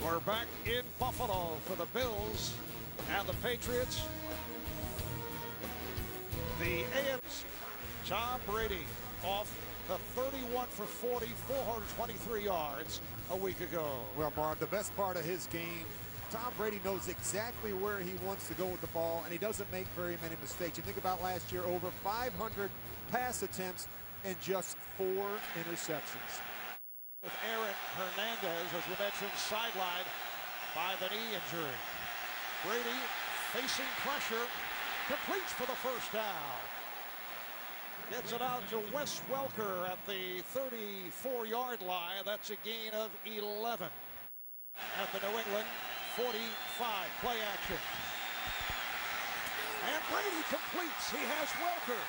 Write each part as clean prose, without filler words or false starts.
We're back in Buffalo for the Bills and the Patriots. The AFC, Tom Brady off the 31 for 40, 423 yards a week ago. Well, Marv, the best part of his game, Tom Brady knows exactly where he wants to go with the ball, and he doesn't make very many mistakes. You think about last year, over 500 pass attempts and just 4 interceptions. With Aaron Hernandez, as we mentioned, sidelined by the knee injury. Brady facing pressure, completes for the first down. Gets it out to Wes Welker at the 34-yard line. That's a gain of 11. At the New England 45, play action. And Brady completes. He has Welker.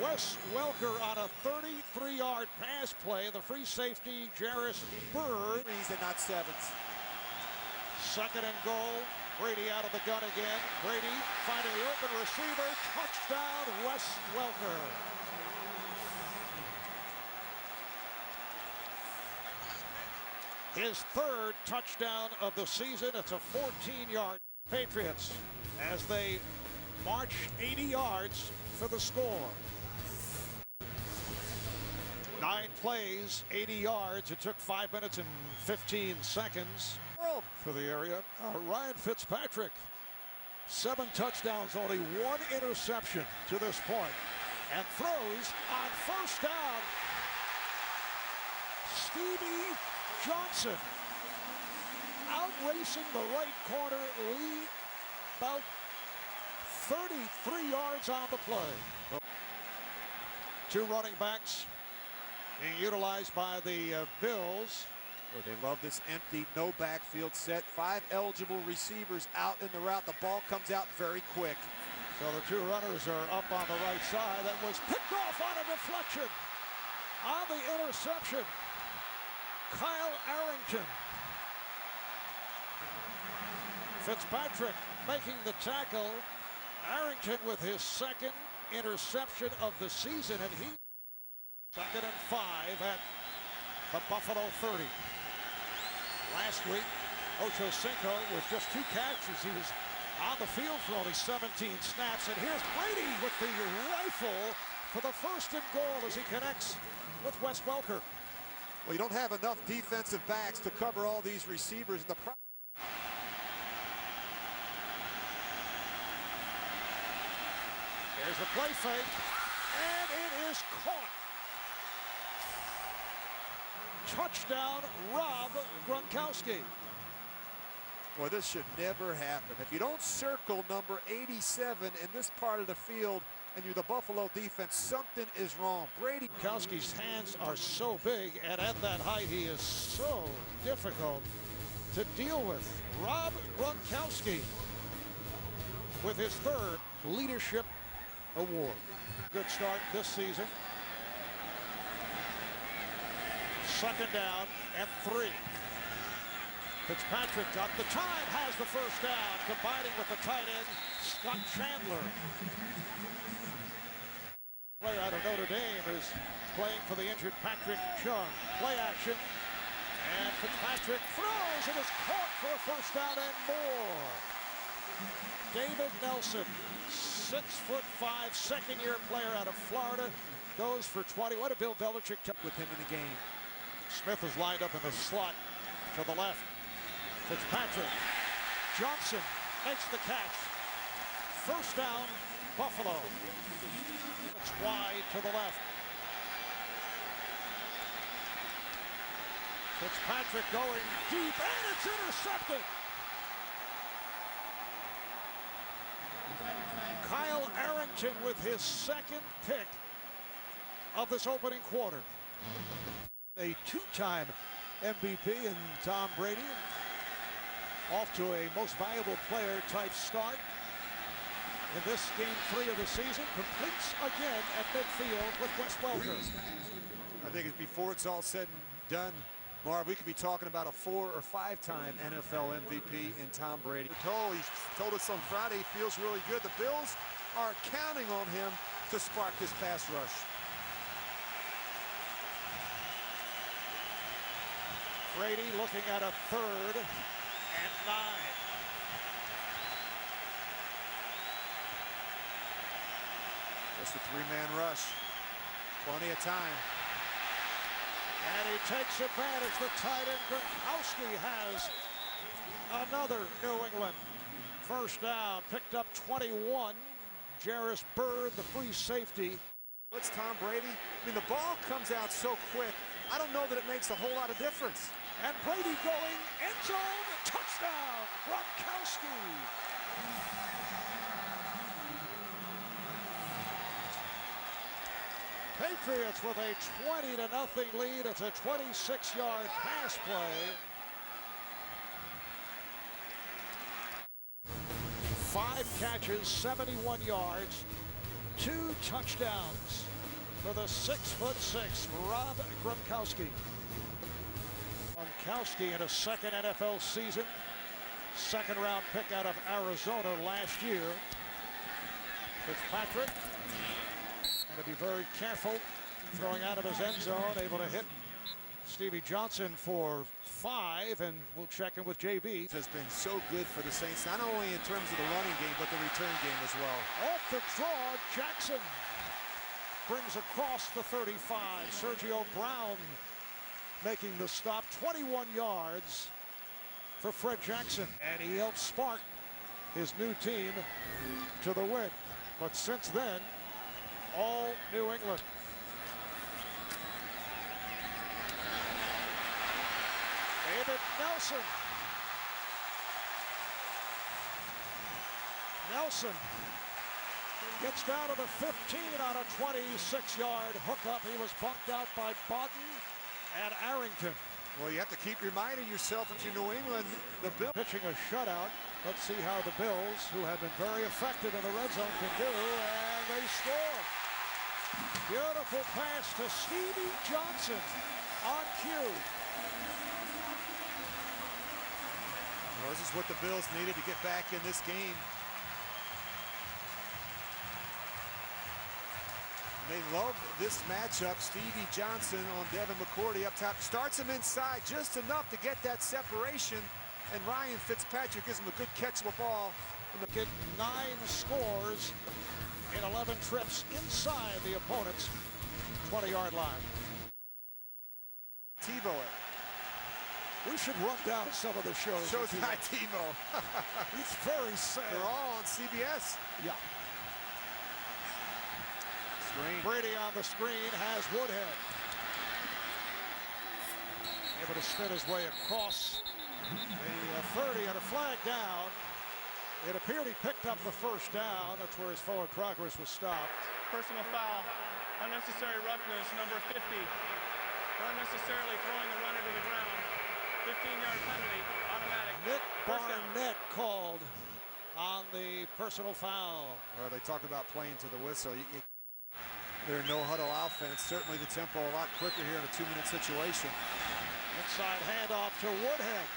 Wes Welker on a 33-yard pass play. The free safety, Jarris Bird. Threes and not sevens. Second and goal. Brady out of the gun again. Brady finding the open receiver. Touchdown, Wes Welker. His third touchdown of the season. It's a 14-yard Patriots as they march 80 yards for the score. 9 plays, 80 yards. It took 5 minutes and 15 seconds for the area. Ryan Fitzpatrick, 7 touchdowns, only 1 interception to this point, and throws on first down. Stevie Johnson outracing the right corner, Lee, about 33 yards on the play. 2 running backs being utilized by the Bills. Well, they love this empty, no backfield set. 5 eligible receivers out in the route. The ball comes out very quick. So the 2 runners are up on the right side. That was picked off on a deflection. On the interception, Kyle Arrington. Fitzpatrick making the tackle. Arrington with his 2nd interception of the season, and he 2nd and 5 at the Buffalo 30. Last week, Ocho Cinco with just 2 catches. He was on the field for only 17 snaps, and here's Brady with the rifle for the 1st and goal as he connects with Wes Welker. Well, you don't have enough defensive backs to cover all these receivers. There's the play fake, and it is caught. Touchdown, Rob Gronkowski. Well, this should never happen. If you don't circle number 87 in this part of the field and you're the Buffalo defense, something is wrong. Brady. Gronkowski's hands are so big, and at that height, he is so difficult to deal with. Rob Gronkowski with his 3rd leadership award. Good start this season. 2nd down and 3. Fitzpatrick got the time, has the first down, combining with the tight end, Scott Chandler. Player out of Notre Dame is playing for the injured Patrick Chung. Play action, and Fitzpatrick throws, and is caught for a first down and more. David Nelson, 6'5", 2nd-year player out of Florida, goes for 20. What a Bill Belichick took with him in the game. Smith is lined up in the slot to the left. Fitzpatrick. Johnson makes the catch. First down, Buffalo. It's wide to the left. Fitzpatrick going deep, and it's intercepted. Kyle Arrington with his 2nd pick of this opening quarter. A 2-time MVP in Tom Brady, off to a most valuable player type start in this game 3 of the season. Completes again at midfield with Wes Welker. I think it's before it's all said and done, Marv, we could be talking about a 4- or 5-time NFL MVP in Tom Brady. He told us on Friday he feels really good. The Bills are counting on him to spark this pass rush. Brady looking at a 3rd and 9. Just a 3-man rush. Plenty of time. And he takes advantage. The tight end Gronkowski has another New England first down. Picked up 21. Jarris Bird, the free safety. What's Tom Brady? I mean, the ball comes out so quick. I don't know that it makes a whole lot of difference. And Brady going end zone, touchdown, Gronkowski. Patriots with a 20-0 lead. It's a 26-yard pass play. 5 catches, 71 yards, 2 touchdowns for the 6'6" Rob Gronkowski. Gronkowski in his second NFL season. 2nd-round pick out of Arizona last year. Fitzpatrick. Going to be very careful throwing out of his end zone, able to hit Stevie Johnson for 5, and we'll check in with JB. Has been so good for the Saints, not only in terms of the running game, but the return game as well. Off the draw, Jackson brings across the 35. Sergio Brown making the stop, 21 yards for Fred Jackson. And he helped spark his new team to the win. But since then, all New England. David Nelson. Nelson gets down to the 15 on a 26-yard hookup. He was bumped out by Bodden and Arrington. Well, you have to keep reminding yourself, if you're New England, the Bills pitching a shutout. Let's see how the Bills, who have been very effective in the red zone, can do, and they score. Beautiful pass to Stevie Johnson on cue. Well, this is what the Bills needed to get back in this game. They love this matchup. Stevie Johnson on Devin McCourty up top. Starts him inside just enough to get that separation. And Ryan Fitzpatrick gives him a good catchable ball. Get 9 scores in 11 trips inside the opponent's 20-yard line. TiVo it. We should run down some of the shows. Shows by TiVo. It's very sad. They're all on CBS. Yeah. Screen. Brady on the screen has Woodhead. Able to spin his way across the 30 and a flag down. It appeared he picked up the first down. That's where his forward progress was stopped. Personal foul, unnecessary roughness, number 50. For unnecessarily throwing the runner to the ground. 15-yard penalty, automatic. Nick Barnett called on the personal foul. Well, they talk about playing to the whistle. They're no-huddle offense. Certainly the tempo a lot quicker here in a 2-minute situation. Inside handoff to Woodhead.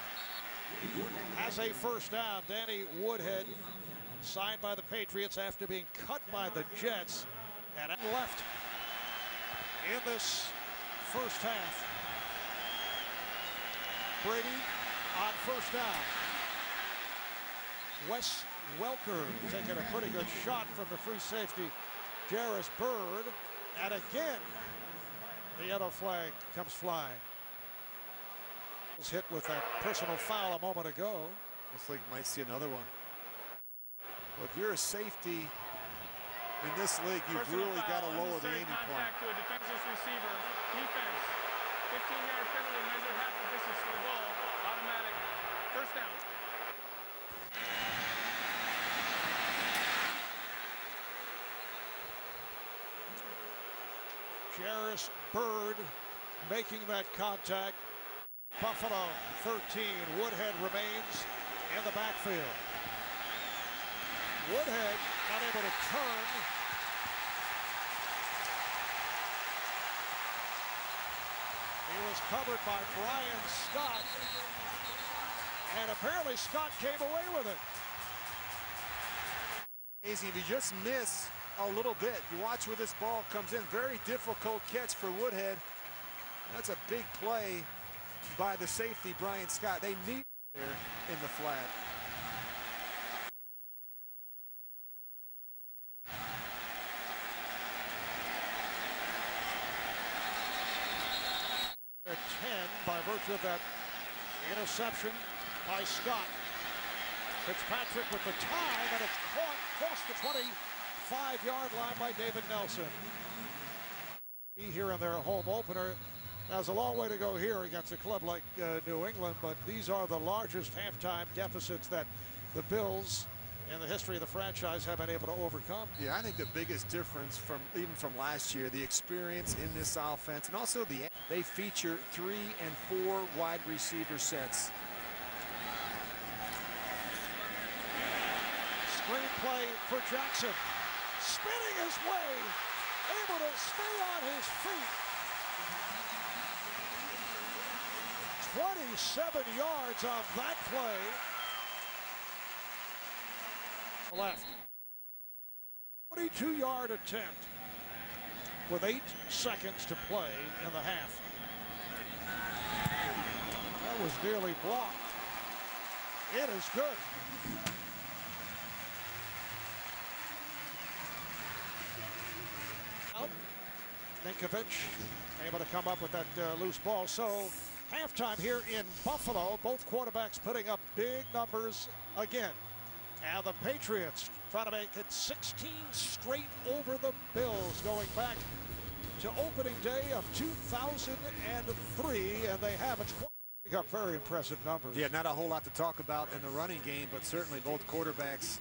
Has a first down. Danny Woodhead, signed by the Patriots after being cut by the Jets, and left in this first half. Brady on first down. Wes Welker taking a pretty good shot from the free safety, Jarris Bird, and again the yellow flag comes flying. Was hit with that personal foul a moment ago. Looks like you might see another one. Well, if you're a safety in this league, you've really got to lower the aiming point. Contact to a defenseless receiver. Defense. 15-yard penalty, measured half the distance to the goal. Automatic. First down. Jarris Bird making that contact. Buffalo 13. Woodhead remains in the backfield. Woodhead not able to turn. He was covered by Brian Scott. And apparently Scott came away with it. Amazing. If you just miss a little bit, you watch where this ball comes in. Very difficult catch for Woodhead. That's a big play by the safety, Brian Scott. They need there in the flat. At 10 by virtue of that interception by Scott. Fitzpatrick with the time, and it's caught across the 25-yard line by David Nelson. Here in their home opener. There's a long way to go here against a club like New England, but these are the largest halftime deficits that the Bills in the history of the franchise have been able to overcome. Yeah, I think the biggest difference from even from last year, the experience in this offense, and also they feature 3 and 4 wide receiver sets. Screenplay for Jackson. Spinning his way, able to stay on his feet. 27 yards on that play. Left. 22-yard attempt with 8 seconds to play in the half. That was nearly blocked. It is good. Ninkovich able to come up with that loose ball. So halftime here in Buffalo, both quarterbacks putting up big numbers again. And the Patriots trying to make it 16 straight over the Bills, going back to opening day of 2003, and they have got very impressive numbers. Yeah, not a whole lot to talk about in the running game, but certainly both quarterbacks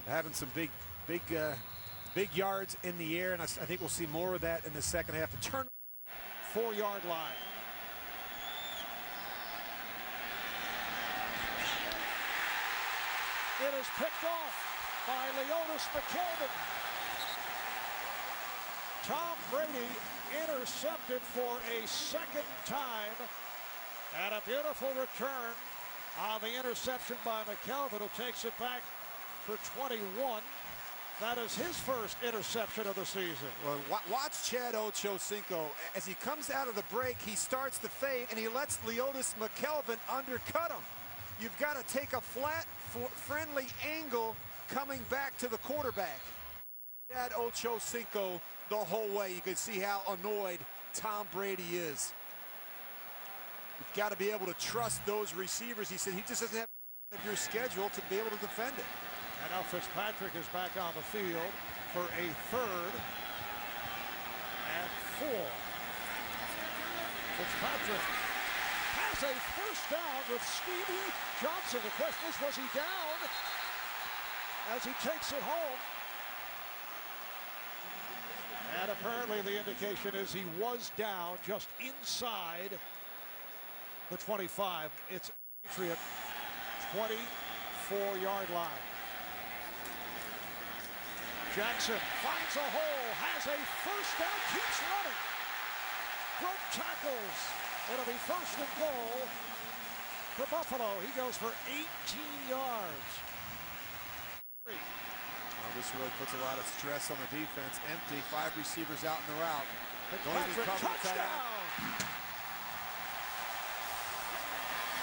having some big yards in the air, and I think we'll see more of that in the second half. The turn 4-yard line. It is picked off by Leotis McKelvin. Tom Brady intercepted for a second time, and a beautiful return on the interception by McKelvin, who takes it back for 21. That is his first interception of the season. Well, watch Chad Ochocinco. As he comes out of the break, he starts to fade, and he lets Leotis McKelvin undercut him. You've got to take a flat, friendly angle coming back to the quarterback. Chad Ochocinco the whole way. You can see how annoyed Tom Brady is. You've got to be able to trust those receivers. He said he just doesn't have your schedule to be able to defend it. And now Fitzpatrick is back on the field for a 3rd and 4. Fitzpatrick has a first down with Stevie Johnson. The question is, was he down as he takes it home? And apparently the indication is he was down just inside the 25. It's Patriot 24-yard line. Jackson finds a hole, has a first down, keeps running. Good tackles. It'll be 1st and goal for Buffalo. He goes for 18 yards. This really puts a lot of stress on the defense. Empty, 5 receivers out in the route. Don't even cover the tight end.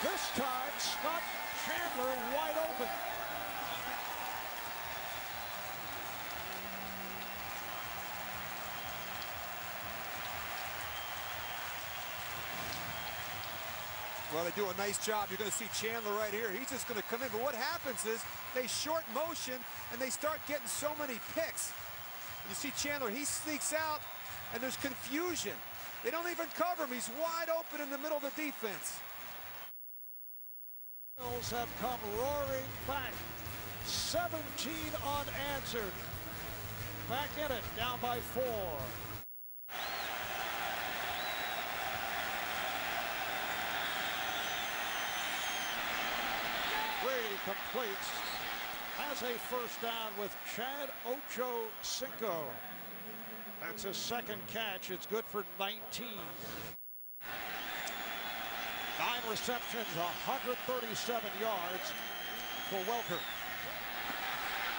This time, Scott Chandler wide open. Well, they do a nice job. You're going to see Chandler right here. He's just going to come in. But what happens is they short motion, and they start getting so many picks. You see Chandler, he sneaks out, and there's confusion. They don't even cover him. He's wide open in the middle of the defense. Bills have come roaring back. 17 unanswered. Back in it, down by 4. Brady completes, has a first down with Chad Ochocinco. That's his 2nd catch. It's good for 19. 9 receptions, 137 yards for Welker.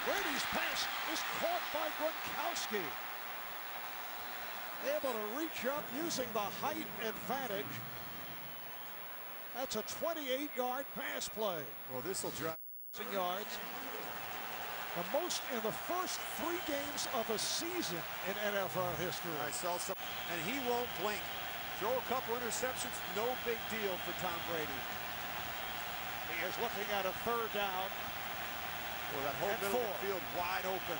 Brady's pass is caught by Gronkowski. Able to reach up using the height advantage. That's a 28-yard pass play. Well, this will drive Yards. The most in the first 3 games of a season in NFL history. I saw some, and he won't blink. Throw a couple interceptions, no big deal for Tom Brady. He is looking at a 3rd down. Well, that whole And middle of 4. the field wide open.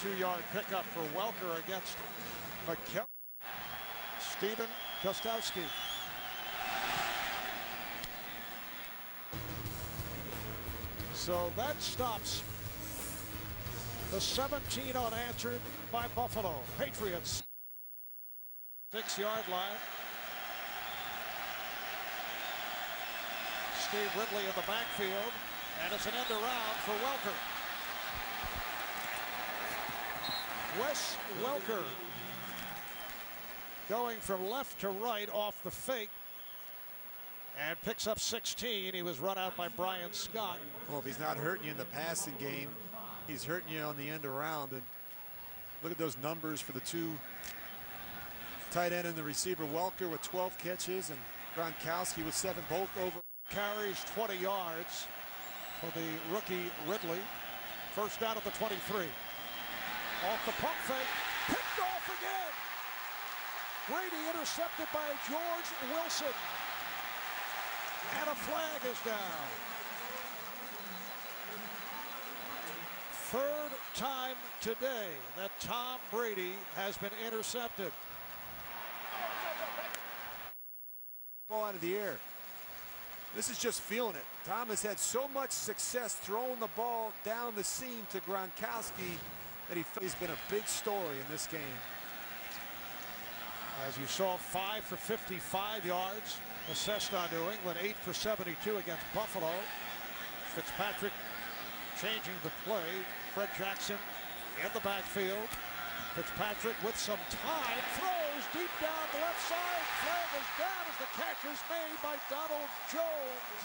Two-yard pickup for Welker against McKell. Steven Gostowski. So that stops the 17 unanswered by Buffalo. Patriots. 6-yard line. Steve Ridley in the backfield. And it's an end around for Welker. Wes Welker going from left to right off the fake and picks up 16. He was run out by Brian Scott. Well, if he's not hurting you in the passing game, he's hurting you on the end around. And look at those numbers for the 2 tight end and the receiver. Welker with 12 catches and Gronkowski with 7, both over. Carries 20 yards for the rookie Ridley. First down at the 23. Off the pump fake, picked off again. Brady intercepted by George Wilson. And a flag is down. 3rd time today that Tom Brady has been intercepted. Ball out of the air. This is just feeling it. Tom has had so much success throwing the ball down the seam to Gronkowski that he's been a big story in this game. As you saw, 5 for 55 yards assessed on New England, 8 for 72 against Buffalo. Fitzpatrick changing the play. Fred Jackson in the backfield. Fitzpatrick with some time, throws deep down the left side. Flag is down as the catch is made by Donald Jones.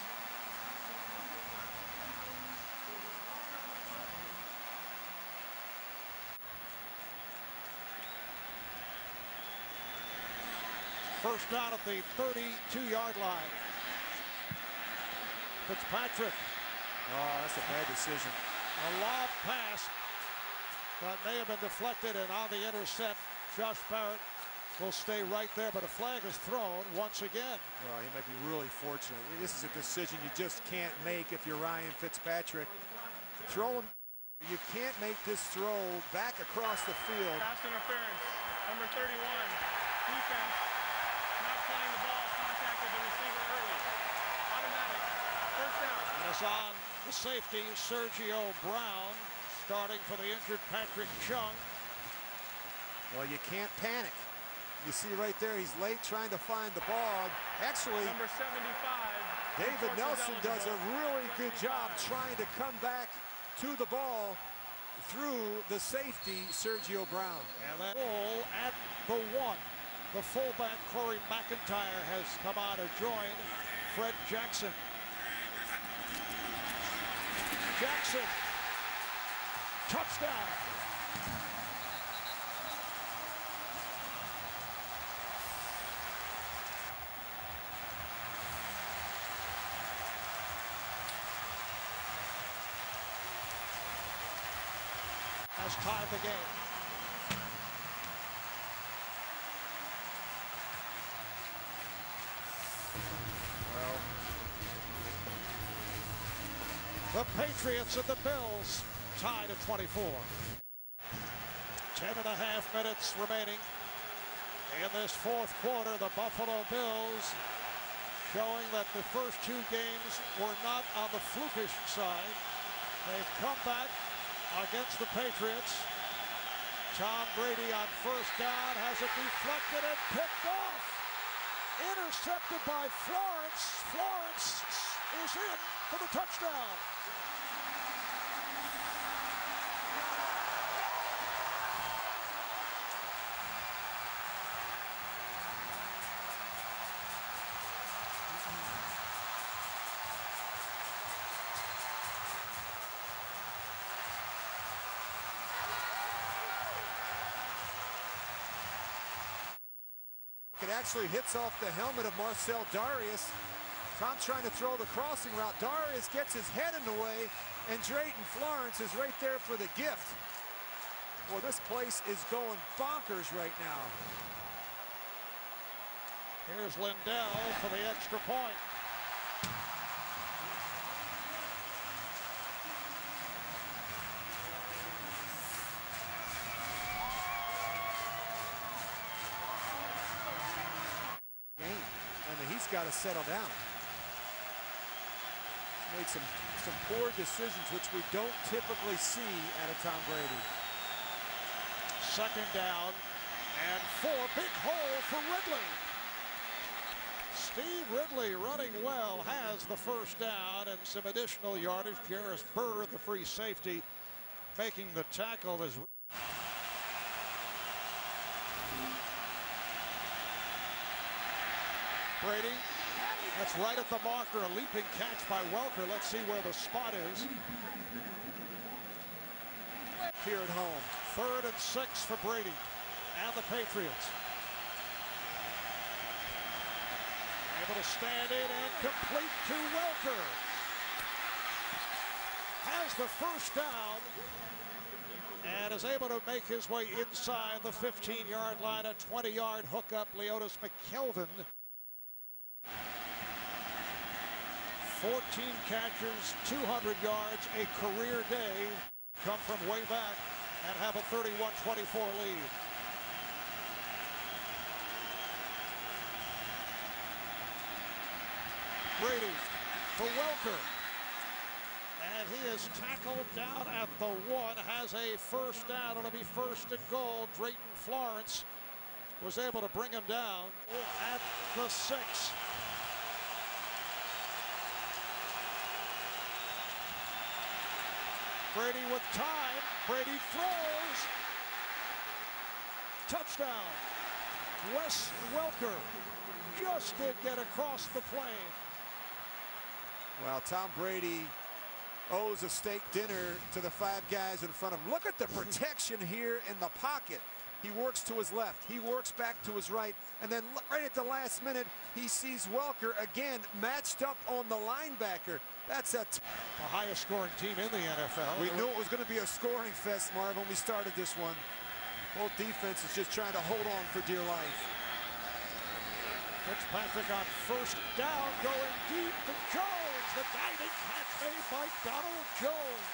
First down at the 32-yard line. Fitzpatrick. Oh, that's a bad decision. A lob pass that may have been deflected, and on the intercept, Josh Barrett will stay right there, but a flag is thrown once again. Well, he might be really fortunate. This is a decision you just can't make if you're Ryan Fitzpatrick. Throwing, you can't make this throw back across the field. Pass interference. Number 31. Defense. Not playing the ball. Contacted the receiver early. Automatic. First down. And it's on the safety, Sergio Brown, starting for the injured Patrick Chung. Well, you can't panic. You see right there, he's late trying to find the ball. Actually, Number 75. David Nelson does a really good job trying to come back to the ball through the safety, Sergio Brown. And that goal at the 1. The fullback, Corey McIntyre, has come on to join Fred Jackson. Jackson, touchdown. Has tied the game. The Patriots and the Bills tied at 24. 10.5 minutes remaining in this 4th quarter. The Buffalo Bills showing that the first 2 games were not on the flukish side. They've come back against the Patriots. Tom Brady on first down has it deflected and picked off. Intercepted by Florence. Florence is in for the touchdown. actually hits off the helmet of Marcel Darius. Tom trying to throw the crossing route. Darius gets his head in the way, and Drayton Florence is right there for the gift. Well, this place is going bonkers right now. Here's Lindell for the extra point. He's got to settle down. Made some poor decisions, which we don't typically see out of Tom Brady. Second down and 4. Big hole for Ridley. Steve Ridley running well, has the first down and some additional yardage. Jarris Burr, the free safety, making the tackle as Brady, that's right at the marker, a leaping catch by Welker. Let's see where the spot is. Here at home. 3rd and 6 for Brady and the Patriots. Able to stand in and complete to Welker. Has the first down and is able to make his way inside the 15-yard line. A 20-yard hookup, Leotis McKelvin. 14 catches, 200 yards, a career day. Come from way back and have a 31-24 lead. Brady for Welker. And he is tackled down at the 1, has a first down. It'll be 1st and goal. Drayton Florence was able to bring him down at the 6. Brady with time. Brady throws. Touchdown. Wes Welker just did get across the plane. Well, Tom Brady owes a steak dinner to the 5 guys in front of him. Look at the protection here in the pocket. He works to his left. He works back to his right. And then right at the last minute, he sees Welker again matched up on the linebacker. That's the highest scoring team in the NFL. We knew it was going to be a scoring fest, Marv, when we started this one. Both defense is just trying to hold on for dear life. Fitzpatrick on first down, going deep to Jones. The diving catch made by Donald Jones.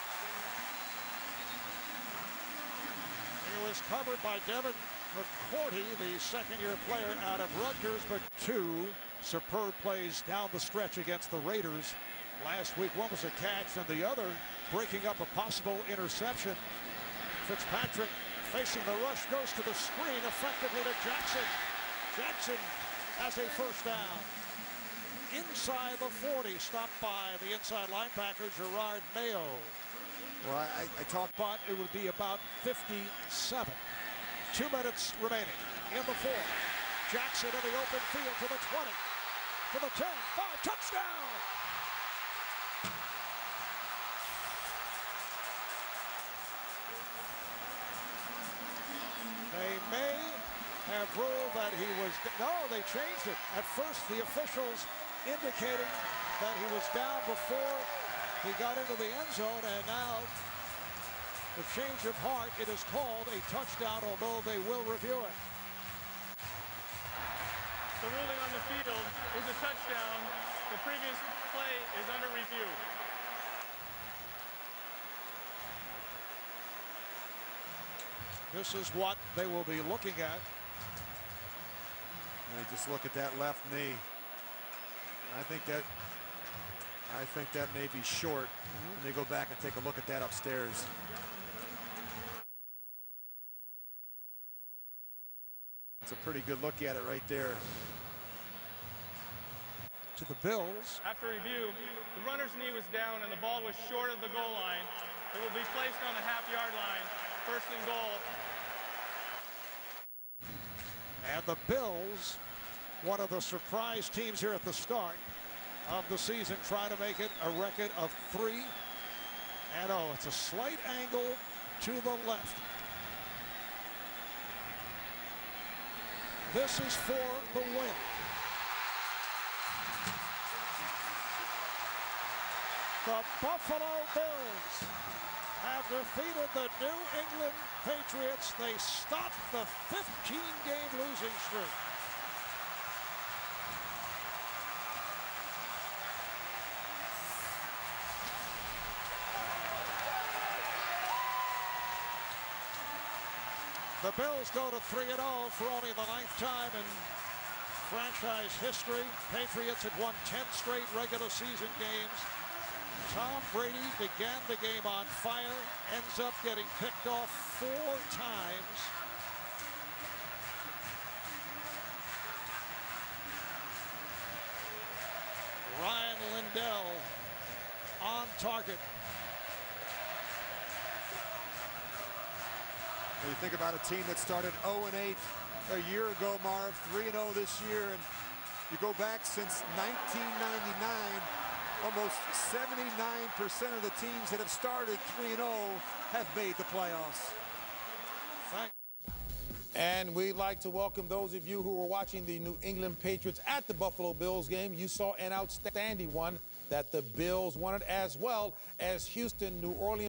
He was covered by Devin McCourty, the second-year player out of Rutgers, but 2 superb plays down the stretch against the Raiders. Last week, one was a catch, and the other breaking up a possible interception. Fitzpatrick facing the rush, goes to the screen effectively to Jackson. Jackson has a first down. Inside the 40, stopped by the inside linebacker, Gerard Mayo. Well, I talked, but it would be about 57. 2 minutes remaining in the 4th. Jackson in the open field to the 20, to the 10, 5, touchdown! They may have ruled that he was, no, they changed it. At first, the officials indicating that he was down before he got into the end zone, and now the change of heart, it is called a touchdown, although they will review it. The ruling on the field is a touchdown. The previous play is under review. This is what they will be looking at. And just look at that left knee. I think that may be short. And they go back and take a look at that upstairs. It's a pretty good look at it right there. To the Bills. After review, the runner's knee was down and the ball was short of the goal line. It will be placed on the half-yard line. 1st and goal. And the Bills, one of the surprise teams here at the start of the season, trying to make it a record of 3. And oh, it's a slight angle to the left. This is for the win. The Buffalo Bills have defeated the New England Patriots. They stopped the 15-game losing streak. The Bills go to 3-0 for only the 9th time in franchise history. Patriots had won 10 straight regular season games. Tom Brady began the game on fire, ends up getting picked off 4 times. Ryan Lindell on target. When you think about a team that started 0-8 a year ago, Marv, 3-0 this year, and you go back since 1999, almost 79% of the teams that have started 3-0 have made the playoffs. And we'd like to welcome those of you who were watching the New England Patriots at the Buffalo Bills game. You saw an outstanding one that the Bills wanted, as well as Houston, New Orleans.